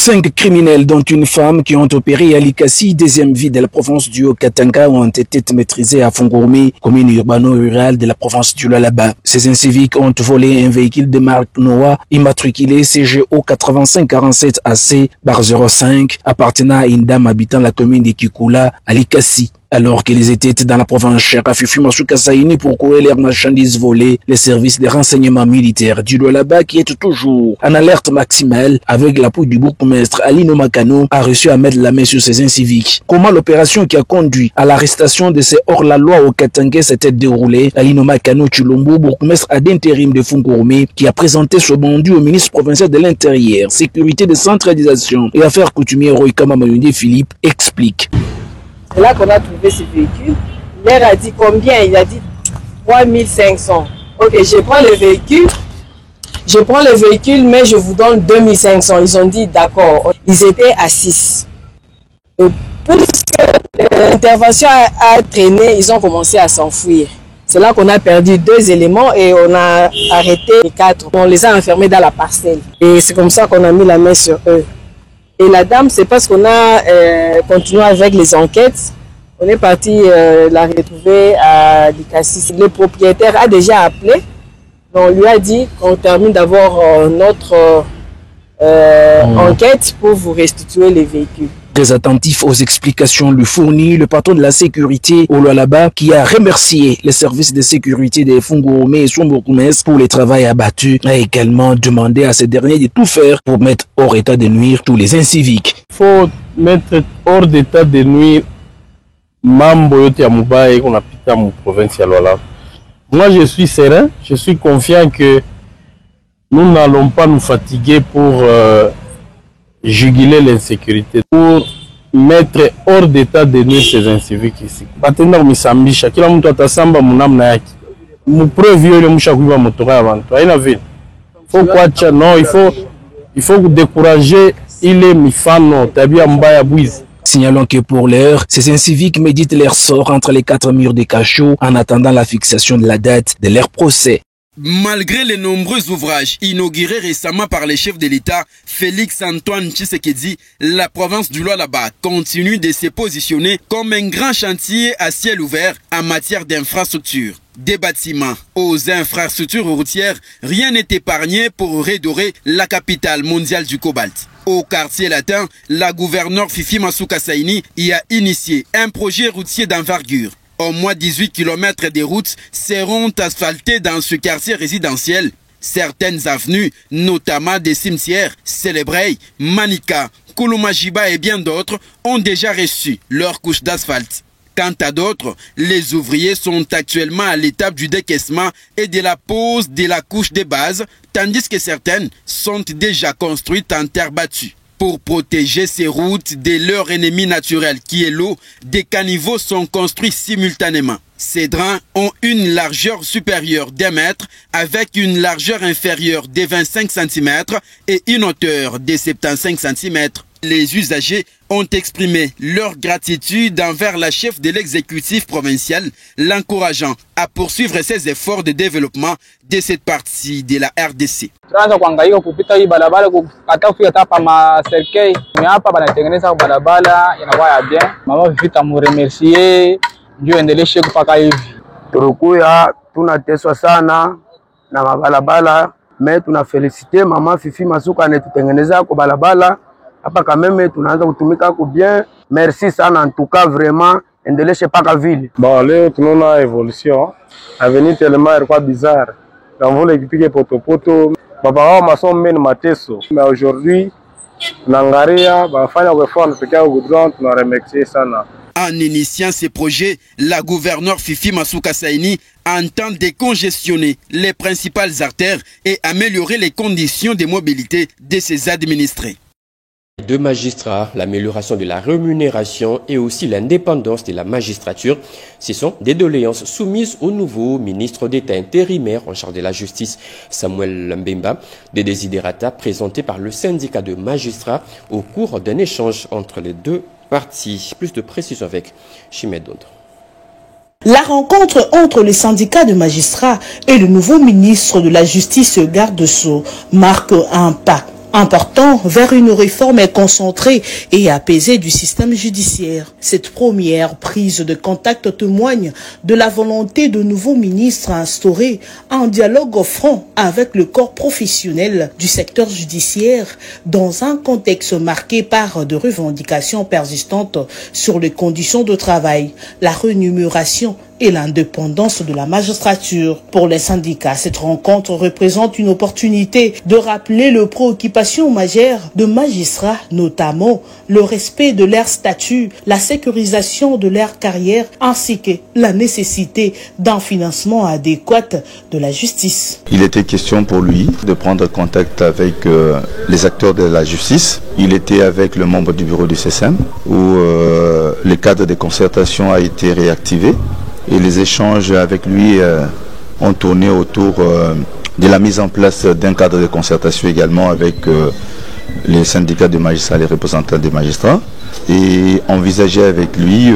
5 criminels, dont une femme, qui ont opéré à Likasi, deuxième ville de la province du Haut-Katanga, ont été maîtrisés à Fongourmi, commune urbano-rurale de la province du Lualaba. Ces inciviques ont volé un véhicule de marque Noah, immatriculé CGO 8547 AC bar 05, appartenant à une dame habitant la commune de Kikula à Likasi. Alors qu'ils étaient dans la province Fifi Masuka Saini pour courir leurs marchandises volées, les services de renseignement militaire du Lualaba, qui est toujours en alerte maximale avec l'appui du bourgmestre Alino Makano, a reçu à mettre la main sur ces inciviques. Comment l'opération qui a conduit à l'arrestation de ces hors-la-loi au Katanga s'était déroulée? Alino Makano Chulombo, bourgmestre d'intérim de Fungourmi, qui a présenté ce bandu au ministre provincial de l'Intérieur, Sécurité, Décentralisation et Affaires coutumières Roikama Mayundi Philippe, explique. C'est là qu'on a trouvé ce véhicule. L'air a dit combien? Il a dit 3500. Ok, je prends le véhicule, mais je vous donne 2500. Ils ont dit d'accord. Ils étaient à 6. Puisque l'intervention a traîné, ils ont commencé à s'enfuir. C'est là qu'on a perdu 2 éléments et on a arrêté les 4. On les a enfermés dans la parcelle. Et c'est comme ça qu'on a mis la main sur eux. Et la dame, c'est parce qu'on a continué avec les enquêtes. On est parti la retrouver à Likasi. Le propriétaire a déjà appelé. On lui a dit qu'on termine d'avoir notre enquête pour vous restituer les véhicules. Très attentif aux explications lui fournit le patron de la sécurité au Lualaba, qui a remercié les services de sécurité de Fungourmi et son bourgmestre pour le travail abattu, a également demandé à ces derniers de tout faire pour mettre hors état de nuire tous les inciviques. Il faut mettre hors d'état de nuire mambo yote ya mubaya qu'on a pita mu province ya Lualaba. Moi je suis serein, je suis confiant que nous n'allons pas nous fatiguer pour juguler l'insécurité, pour mettre hors d'état de nuire ces inciviques ici. Batenda misambisha kila mtu atasamba munamna yake. Mupreuve yole mushakuiba motoka abantu. Haina vile. Faut kuacha non, il faut décourager ile mifano tabia mbaya bwizi. Signalons que pour l'heure, ces inciviques méditent leur sort entre les 4 murs des cachots en attendant la fixation de la date de leur procès. Malgré les nombreux ouvrages inaugurés récemment par les chefs de l'État, Félix Antoine Tshisekedi, la province du Lualaba continue de se positionner comme un grand chantier à ciel ouvert en matière d'infrastructures. Des bâtiments aux infrastructures routières, rien n'est épargné pour redorer la capitale mondiale du cobalt. Au quartier latin, la gouverneure Fifi Masuka Saini y a initié un projet routier d'envergure. Au moins 18 km des routes seront asphaltées dans ce quartier résidentiel. Certaines avenues, notamment des cimetières, Célébrey, Manika, Kouloumajiba et bien d'autres, ont déjà reçu leur couche d'asphalte. Quant à d'autres, les ouvriers sont actuellement à l'étape du décaissement et de la pose de la couche de base, tandis que certaines sont déjà construites en terre battue. Pour protéger ces routes de leur ennemi naturel qui est l'eau, des caniveaux sont construits simultanément. Ces drains ont une largeur supérieure d'1 mètre avec une largeur inférieure de 25 cm et une hauteur de 75 cm. Les usagers ont exprimé leur gratitude envers la chef de l'exécutif provincial, l'encourageant à poursuivre ses efforts de développement de cette partie de la RDC. Turukuya tunateswa sana na mabalabala, mais tunafelicite mama Fifi Masuka anetutengeneza kwa balabala hapa Kameme, tunaanza kutumika ku bien. Merci sana en tout cas, vraiment endeleshe paka vile. Bon, leo tunaona évolution. Avenir tellement ilikuwa bizarre. Dans vole kipike potopoto, baba wao masomo meni mateso. Mais aujourd'hui, nangaria bafanya kwa fond tukia au goudron, tunaremercier sana. En initiant ces projets, la gouverneure Fifi Masuka Saini entend décongestionner les principales artères et améliorer les conditions de mobilité de ses administrés. De magistrats, l'amélioration de la rémunération et aussi l'indépendance de la magistrature, ce sont des doléances soumises au nouveau ministre d'État intérimaire en charge de la justice, Samuel Mbemba, des désidérata présentés par le syndicat de magistrats au cours d'un échange entre les deux parties. Plus de précision avec Chimed Dondre. La rencontre entre les syndicats de magistrats et le nouveau ministre de la Justice, Garde Sceaux, marque un pas en portant vers une réforme concentrée et apaisée du système judiciaire. Cette première prise de contact témoigne de la volonté de nouveaux ministres à instaurer un dialogue franc avec le corps professionnel du secteur judiciaire dans un contexte marqué par de revendications persistantes sur les conditions de travail, la rémunération et l'indépendance de la magistrature. Pour les syndicats, cette rencontre représente une opportunité de rappeler les préoccupations majeures de magistrats, notamment le respect de leur statut, la sécurisation de leur carrière, ainsi que la nécessité d'un financement adéquat de la justice. Il était question pour lui de prendre contact avec les acteurs de la justice. Il était avec le membre du bureau du CSM où le cadre de concertation a été réactivé. Et les échanges avec lui ont tourné autour de la mise en place d'un cadre de concertation également avec les syndicats de magistrats, les représentants des magistrats, et envisager avec lui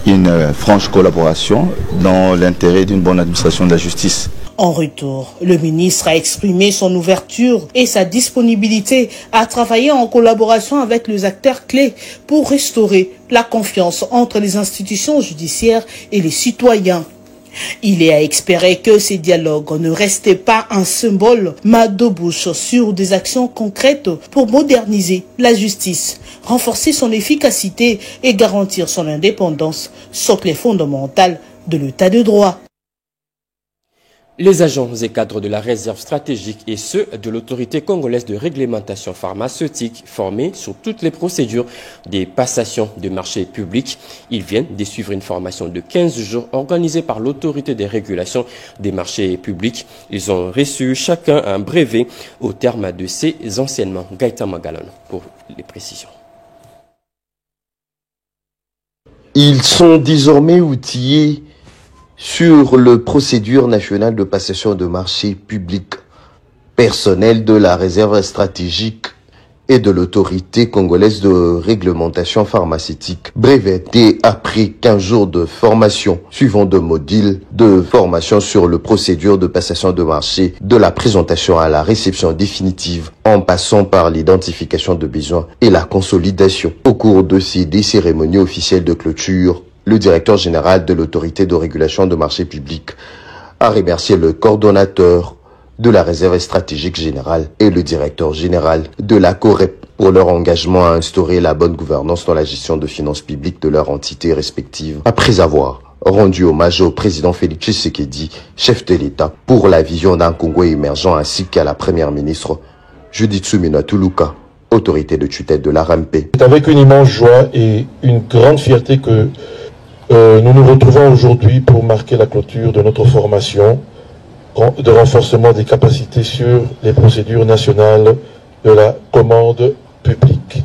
une franche collaboration dans l'intérêt d'une bonne administration de la justice. En retour, le ministre a exprimé son ouverture et sa disponibilité à travailler en collaboration avec les acteurs clés pour restaurer la confiance entre les institutions judiciaires et les citoyens. Il est à espérer que ces dialogues ne restent pas un symbole, mais débouchent sur des actions concrètes pour moderniser la justice, renforcer son efficacité et garantir son indépendance, socle fondamental de l'état de droit. Les agents et cadres de la réserve stratégique et ceux de l'autorité congolaise de réglementation pharmaceutique formés sur toutes les procédures des passations de marchés publics. Ils viennent de suivre une formation de 15 jours organisée par l'autorité de régulation des marchés publics. Ils ont reçu chacun un brevet au terme de ces enseignements. Gaëtan Magalon pour les précisions. Ils sont désormais outillés sur le procédure nationale de passation de marché public, personnel de la réserve stratégique et de l'autorité congolaise de réglementation pharmaceutique, breveté après 15 jours de formation, suivant de modules de formation sur le procédure de passation de marché, de la présentation à la réception définitive, en passant par l'identification de besoins et la consolidation. Au cours de ces cérémonies officielles de clôture, le directeur général de l'autorité de régulation de marché public a remercié le coordonnateur de la réserve stratégique générale et le directeur général de la COREP pour leur engagement à instaurer la bonne gouvernance dans la gestion de finances publiques de leurs entités respectives, après avoir rendu hommage au président Félix Tshisekedi, chef de l'État, pour la vision d'un Congo émergent, ainsi qu'à la première ministre Judith Suminwa Tuluka, autorité de tutelle de la RMP. C'est avec une immense joie et une grande fierté que nous nous retrouvons aujourd'hui pour marquer la clôture de notre formation de renforcement des capacités sur les procédures nationales de la commande publique.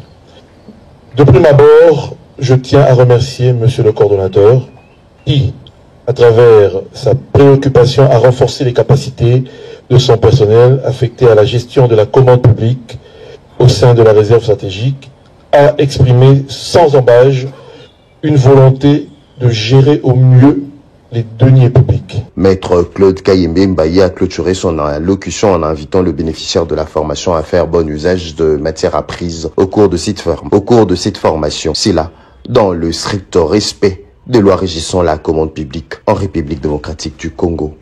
De prime abord, je tiens à remercier Monsieur le coordonnateur qui, à travers sa préoccupation à renforcer les capacités de son personnel affecté à la gestion de la commande publique au sein de la réserve stratégique, a exprimé sans embâche une volonté de gérer au mieux les deniers publics. Maître Claude Kayembe Mbaye a clôturé son allocution en invitant le bénéficiaire de la formation à faire bon usage de matières apprises au cours de cette formation. C'est là, dans le strict respect des lois régissant la commande publique en République démocratique du Congo.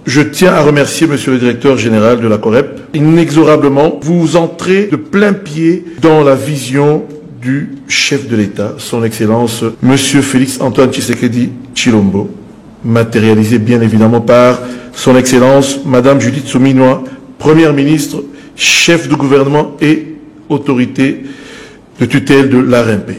Je tiens à remercier Monsieur le directeur général de la COREP. Inexorablement, vous entrez de plein pied dans la vision du chef de l'État, son Excellence Monsieur Félix Antoine Tshisekedi Tshilombo, matérialisé bien évidemment par son Excellence Madame Judith Suminwa, Première ministre, chef du gouvernement et autorité de tutelle de l'ARMP.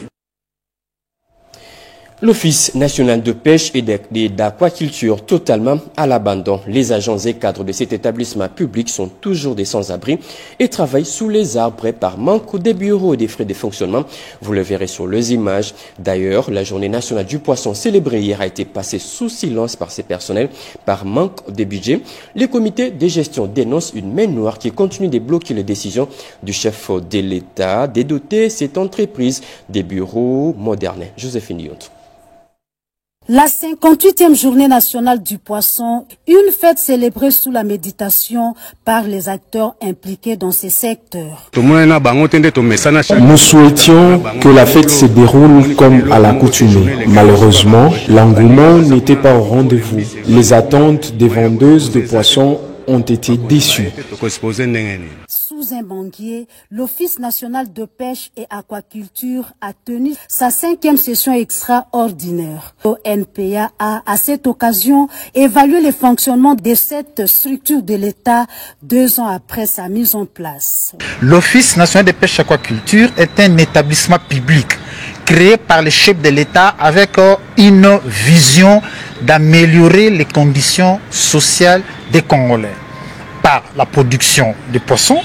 L'Office national de pêche et d'aquaculture totalement à l'abandon. Les agents et cadres de cet établissement public sont toujours des sans-abri et travaillent sous les arbres par manque des bureaux et des frais de fonctionnement. Vous le verrez sur les images. D'ailleurs, la journée nationale du poisson célébrée hier a été passée sous silence par ces personnels par manque de budget. Les comités de gestion dénoncent une main noire qui continue de bloquer les décisions du chef de l'État de doter cette entreprise des bureaux modernes. Joséphine Yont. La 58e journée nationale du poisson, une fête célébrée sous la méditation par les acteurs impliqués dans ces secteurs. Nous souhaitions que la fête se déroule comme à l'accoutumée. Malheureusement, l'engouement n'était pas au rendez-vous. Les attentes des vendeuses de poissons ont été déçues. Sous un manguier, l'Office national de pêche et aquaculture a tenu sa 5e session extraordinaire. L'ONPA a, à cette occasion, évalué le fonctionnement de cette structure de l'État 2 ans après sa mise en place. L'Office national de pêche et aquaculture est un établissement public créé par le chef de l'État avec une vision d'améliorer les conditions sociales des Congolais par la production de poissons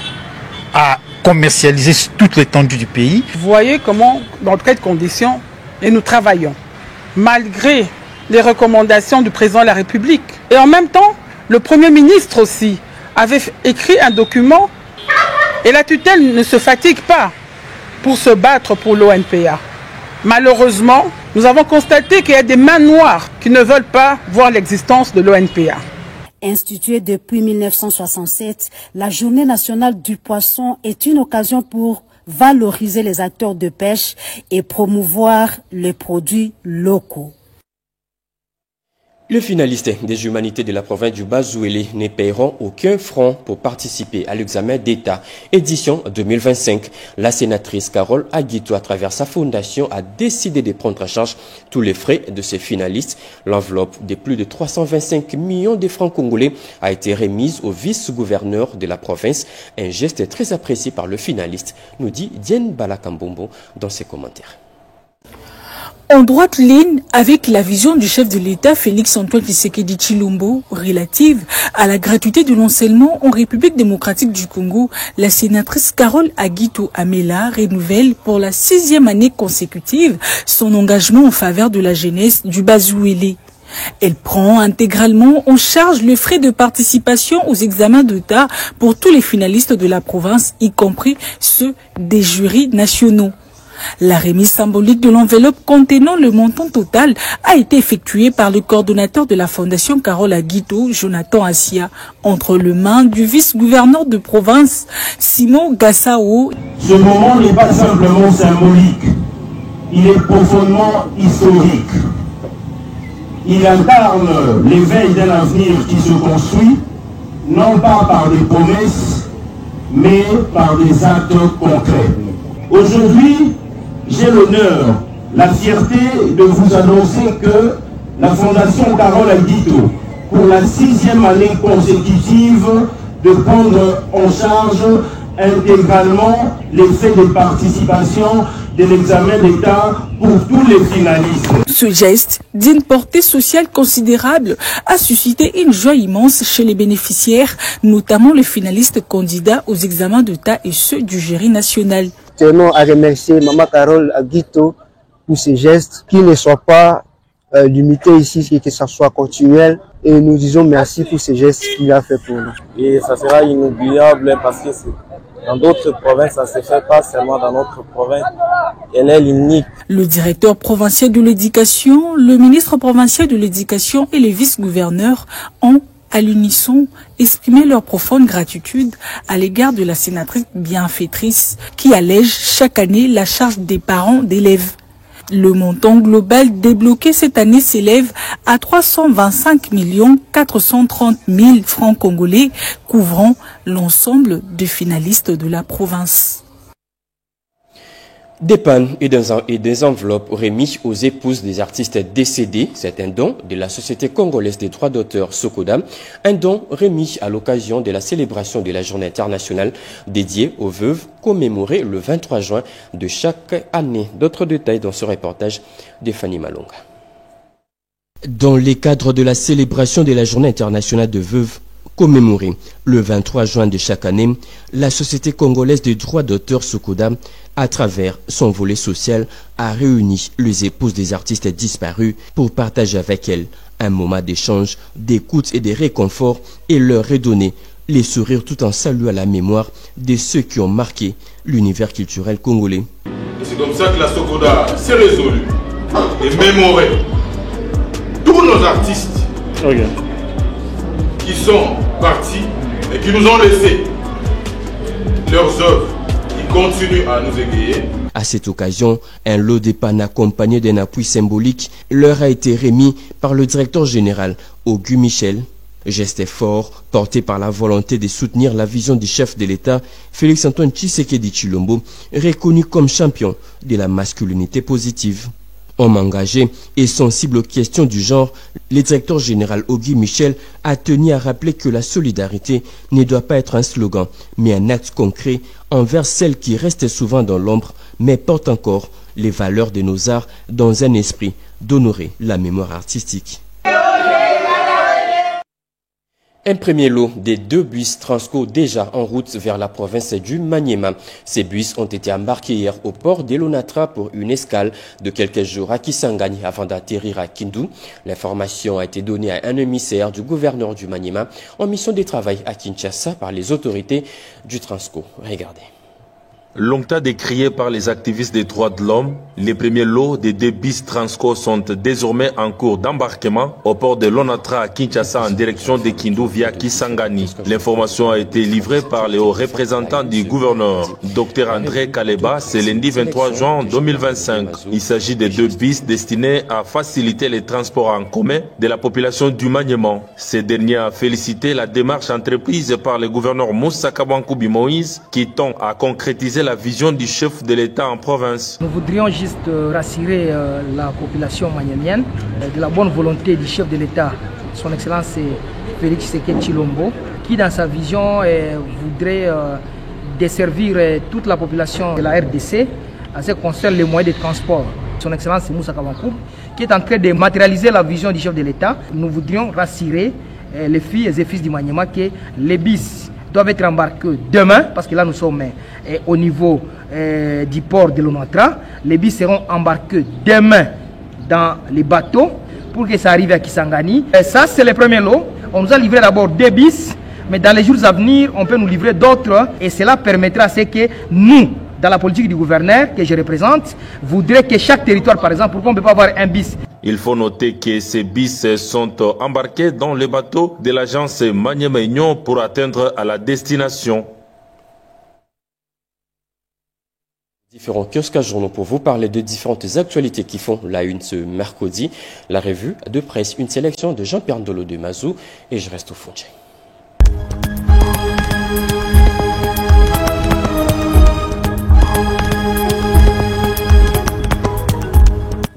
à commercialiser sur toute l'étendue du pays. Vous voyez comment, dans quelles conditions, et nous travaillons, malgré les recommandations du président de la République. Et en même temps, le Premier ministre aussi avait écrit un document et la tutelle ne se fatigue pas pour se battre pour l'ONPA. Malheureusement, nous avons constaté qu'il y a des mains noires qui ne veulent pas voir l'existence de l'ONPA. Instituée depuis 1967, la Journée nationale du poisson est une occasion pour valoriser les acteurs de pêche et promouvoir les produits locaux. Les finalistes des humanités de la province du Bas-Zouélé ne paieront aucun franc pour participer à l'examen d'État édition 2025. La sénatrice Carole Aguito, à travers sa fondation, a décidé de prendre en charge tous les frais de ces finalistes. L'enveloppe de plus de 325 millions de francs congolais a été remise au vice-gouverneur de la province. Un geste très apprécié par le finaliste, nous dit Diane Balakambombo dans ses commentaires. En droite ligne avec la vision du chef de l'État Félix Antoine Tshisekedi Tshilombo relative à la gratuité de l'enseignement en République démocratique du Congo, la sénatrice Carole Aguito Amela renouvelle pour la 6e année consécutive son engagement en faveur de la jeunesse du Bas-Zouélé. Elle prend intégralement en charge les frais de participation aux examens d'État pour tous les finalistes de la province, y compris ceux des jurys nationaux. La remise symbolique de l'enveloppe contenant le montant total a été effectuée par le coordonnateur de la Fondation Carole Aguito, Jonathan Assia, entre les mains du vice-gouverneur de province, Simon Gassao. Ce moment n'est pas simplement symbolique, il est profondément historique. Il incarne l'éveil d'un avenir qui se construit, non pas par des promesses, mais par des actes concrets. Aujourd'hui, j'ai l'honneur, la fierté de vous annoncer que la Fondation Carole Aguito, pour la 6e année consécutive, de prendre en charge intégralement les frais de participation de l'examen d'État pour tous les finalistes. Ce geste, d'une portée sociale considérable, a suscité une joie immense chez les bénéficiaires, notamment les finalistes candidats aux examens d'État et ceux du jury national. Tenons à remercier Maman Carole Aguito pour ces gestes, qui ne soient pas limités ici, que ça soit continuel. Et nous disons merci pour ces gestes qu'il a fait pour nous. Et ça sera inoubliable parce que dans d'autres provinces, ça ne se fait pas seulement dans notre province. Elle est unique. Le directeur provincial de l'éducation, le ministre provincial de l'éducation et les vice-gouverneurs ont à l'unisson exprimer leur profonde gratitude à l'égard de la sénatrice bienfaitrice qui allège chaque année la charge des parents d'élèves. Le montant global débloqué cette année s'élève à 325 430 000 francs congolais, couvrant l'ensemble des finalistes de la province. Des pannes et des enveloppes remises aux épouses des artistes décédés. C'est un don de la Société congolaise des droits d'auteur Sokoda, un don remis à l'occasion de la célébration de la journée internationale dédiée aux veuves, commémorée le 23 juin de chaque année. D'autres détails dans ce reportage de Fanny Malonga. Dans le cadre de la célébration de la journée internationale de veuves, commémorée le 23 juin de chaque année, la Société congolaise des droits d'auteur Sokoda, à travers son volet social, a réuni les épouses des artistes disparus pour partager avec elles un moment d'échange, d'écoute et de réconfort et leur redonner les sourires tout en saluant la mémoire de ceux qui ont marqué l'univers culturel congolais. C'est comme ça que la Sokoda s'est résolue et mémorée tous nos artistes qui sont partis et qui nous ont laissé leurs œuvres, qui continuent à nous égayer. À cette occasion, un lot de pannes accompagné d'un appui symbolique leur a été remis par le directeur général Auguste Michel. Geste fort porté par la volonté de soutenir la vision du chef de l'État, Félix Antoine Tshisekedi Tshilombo, reconnu comme champion de la masculinité positive. Homme engagé et sensible aux questions du genre, le directeur général Auguste Michel a tenu à rappeler que la solidarité ne doit pas être un slogan, mais un acte concret envers celles qui restent souvent dans l'ombre, mais portent encore les valeurs de nos arts dans un esprit d'honorer la mémoire artistique. Un premier lot des 2 bus Transco déjà en route vers la province du Maniema. Ces bus ont été embarqués hier au port d'Elonatra pour une escale de quelques jours à Kisangani avant d'atterrir à Kindu. L'information a été donnée à un émissaire du gouverneur du Maniema en mission de travail à Kinshasa par les autorités du Transco. Regardez. Longtemps décrié par les activistes des droits de l'homme, les premiers lots des 2 bus Transco sont désormais en cours d'embarquement au port de Lonatra à Kinshasa en direction de Kindu via Kisangani. L'information a été livrée par le haut représentant du gouverneur, Dr André Kaleba, ce lundi 23 juin 2025. Il s'agit de 2 bus destinés à faciliter les transports en commun de la population du Maniema. Ce dernier a félicité la démarche entreprise par le gouverneur Moussa Kabankoubi Moïse qui tend à concrétiser la vision du chef de l'État en province. Nous voudrions juste rassurer la population maniémienne de la bonne volonté du chef de l'État, son Excellence Félix Tshisekedi Tshilombo, qui dans sa vision voudrait desservir toute la population de la RDC en ce qui concerne les moyens de transport. Son Excellence Moussa Kabankoub, qui est en train de matérialiser la vision du chef de l'État. Nous voudrions rassurer les filles et les fils du Maniema que les bus doivent être embarqués demain, parce que là nous sommes au niveau du port de Lonatra. Les bus seront embarqués demain dans les bateaux pour que ça arrive à Kisangani. Et ça, c'est le premier lot. On nous a livré d'abord 2 bus, mais dans les jours à venir, on peut nous livrer d'autres. Et cela permettra à ce que nous, dans la politique du gouverneur que je représente, voudrait que chaque territoire, par exemple, pourquoi on ne peut pas avoir un bus? Il faut noter que ces bus sont embarqués dans le bateau de l'agence Maniema Union pour atteindre à la destination. Différents kiosques à journaux pour vous parler de différentes actualités qui font la une ce mercredi. La revue de presse, une sélection de Jean-Pierre Ndolo de Mazou et je reste au fond.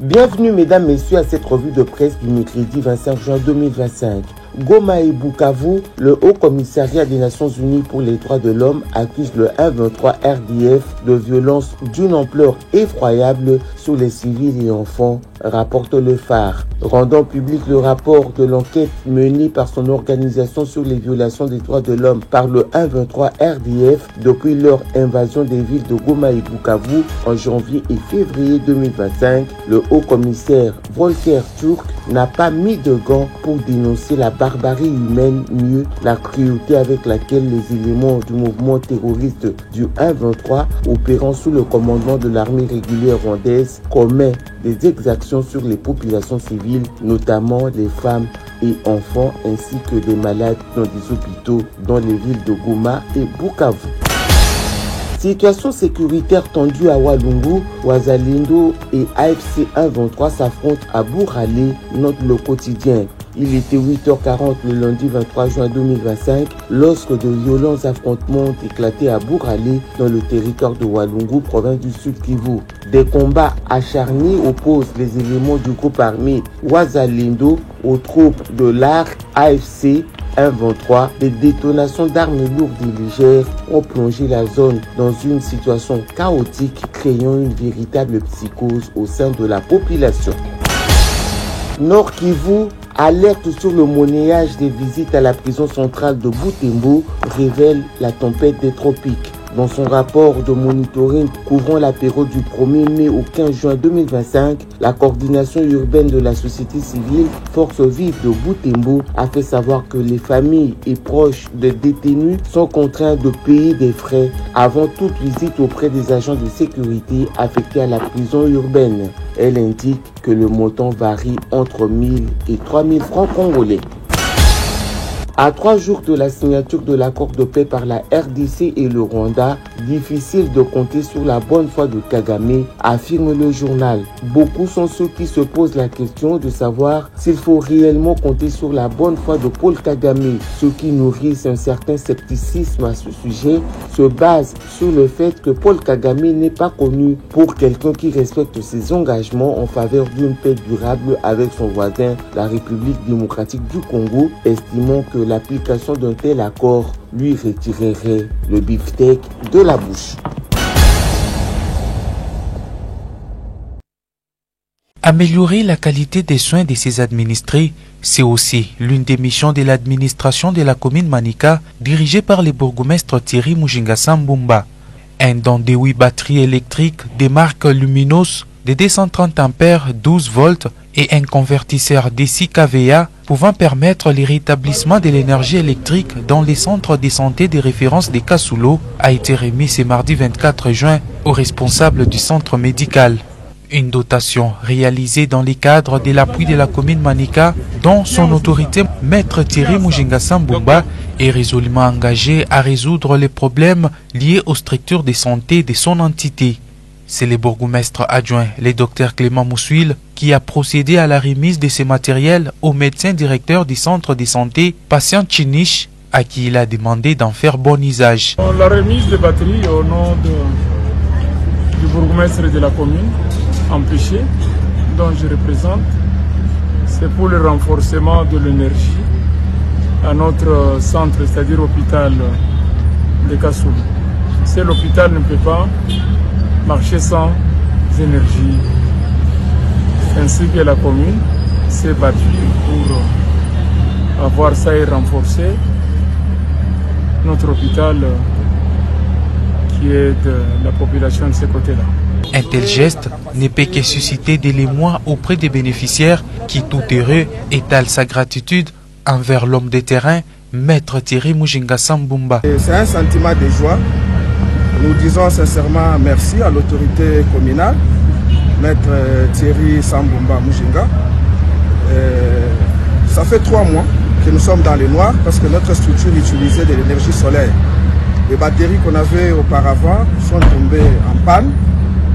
Bienvenue mesdames, messieurs à cette revue de presse du mercredi 25 juin 2025. Goma et Bukavu, le Haut Commissariat des Nations Unies pour les droits de l'homme accuse le 123 RDF de violences d'une ampleur effroyable sur les civils et enfants, rapporte le phare. Rendant public le rapport de l'enquête menée par son organisation sur les violations des droits de l'homme par le 123 RDF depuis leur invasion des villes de Goma et Bukavu en janvier et février 2025, le Haut Commissaire Volker Turk n'a pas mis de gants pour dénoncer la barbarie humaine, mieux la cruauté avec laquelle les éléments du mouvement terroriste du 123 opérant sous le commandement de l'armée régulière rwandaise commet des exactions sur les populations civiles, notamment les femmes et enfants ainsi que des malades dans des hôpitaux dans les villes de Goma et Bukavu. Situation sécuritaire tendue à Walungu, Wazalendo et AFC 123 s'affrontent à Bourhalé, note le quotidien. Il était 8h40 le lundi 23 juin 2025 lorsque de violents affrontements ont éclaté à Bourhalé dans le territoire de Walungu, province du Sud Kivu. Des combats acharnés opposent les éléments du groupe armé Wazalendo aux troupes de l'ARC AFC 123. Des détonations d'armes lourdes et légères ont plongé la zone dans une situation chaotique, créant une véritable psychose au sein de la population. Nord Kivu, alerte sur le monnayage des visites à la prison centrale de Butembo, révèle la tempête des tropiques. Dans son rapport de monitoring couvrant la période du 1er mai au 15 juin 2025, la coordination urbaine de la société civile Force Vive de Butembo a fait savoir que les familles et proches des détenus sont contraints de payer des frais avant toute visite auprès des agents de sécurité affectés à la prison urbaine. Elle indique que le montant varie entre 1000 et 3000 francs congolais. À 3 jours de la signature de l'accord de paix par la RDC et le Rwanda, difficile de compter sur la bonne foi de Kagame, affirme le journal. Beaucoup sont ceux qui se posent la question de savoir s'il faut réellement compter sur la bonne foi de Paul Kagame. Ceux qui nourrissent un certain scepticisme à ce sujet se basent sur le fait que Paul Kagame n'est pas connu pour quelqu'un qui respecte ses engagements en faveur d'une paix durable avec son voisin, la République démocratique du Congo, estimant que l'application d'un tel accord lui retirerait le beefsteak de la bouche. Améliorer la qualité des soins de ses administrés, c'est aussi l'une des missions de l'administration de la commune Manika, dirigée par le bourgmestre Thierry Mujinga Sambumba. Un don de 8 batteries électriques des marques Luminos de 230 ampères 12 volts et un convertisseur DC kVA pouvant permettre le rétablissement de l'énergie électrique dans les centres de santé de référence de Kasulo a été remis ce mardi 24 juin aux responsables du centre médical. Une dotation réalisée dans le cadre de l'appui de la commune Manika, dont son autorité, Maître Thierry Mujinga Sambumba, est résolument engagé à résoudre les problèmes liés aux structures de santé de son entité. C'est le bourgmestre adjoint, le docteur Clément Moussuil, qui a procédé à la remise de ces matériels au médecin directeur du centre de santé, patient Chinish, à qui il a demandé d'en faire bon usage. La remise des batteries au nom du bourgmestre de la commune, Ampliché, dont je représente, c'est pour le renforcement de l'énergie à notre centre, c'est-à-dire l'hôpital de Kasulo. Si l'hôpital ne peut pas marcher sans énergie, ainsi que la commune s'est battue pour avoir ça et renforcer notre hôpital qui est de la population de ce côté-là. Un tel geste ne peut que susciter de l'émoi auprès des bénéficiaires qui, tout heureux, étalent sa gratitude envers l'homme de terrain, Maître Thierry Mujinga Sambumba. C'est un sentiment de joie. Nous disons sincèrement merci à l'autorité communale, Maître Thierry Sambumba Mujinga. Ça fait 3 mois que nous sommes dans le noir parce que notre structure utilisait de l'énergie solaire. Les batteries qu'on avait auparavant sont tombées en panne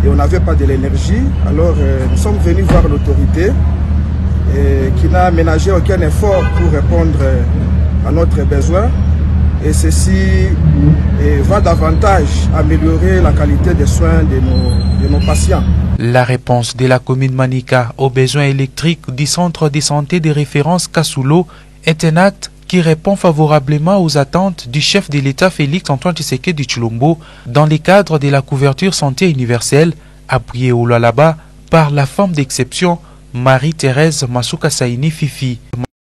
et on n'avait pas de l'énergie. Alors nous sommes venus voir l'autorité qui n'a ménagé aucun effort pour répondre à notre besoin. Et ceci va davantage améliorer la qualité des soins de nos patients. La réponse de la commune Manika aux besoins électriques du centre de santé de référence Kasulo est un acte qui répond favorablement aux attentes du chef de l'État Félix Antoine Tshisekedi Tshilombo dans le cadre de la couverture santé universelle appuyée au Lualaba par la femme d'exception Marie-Thérèse Masuka Saini Fifi.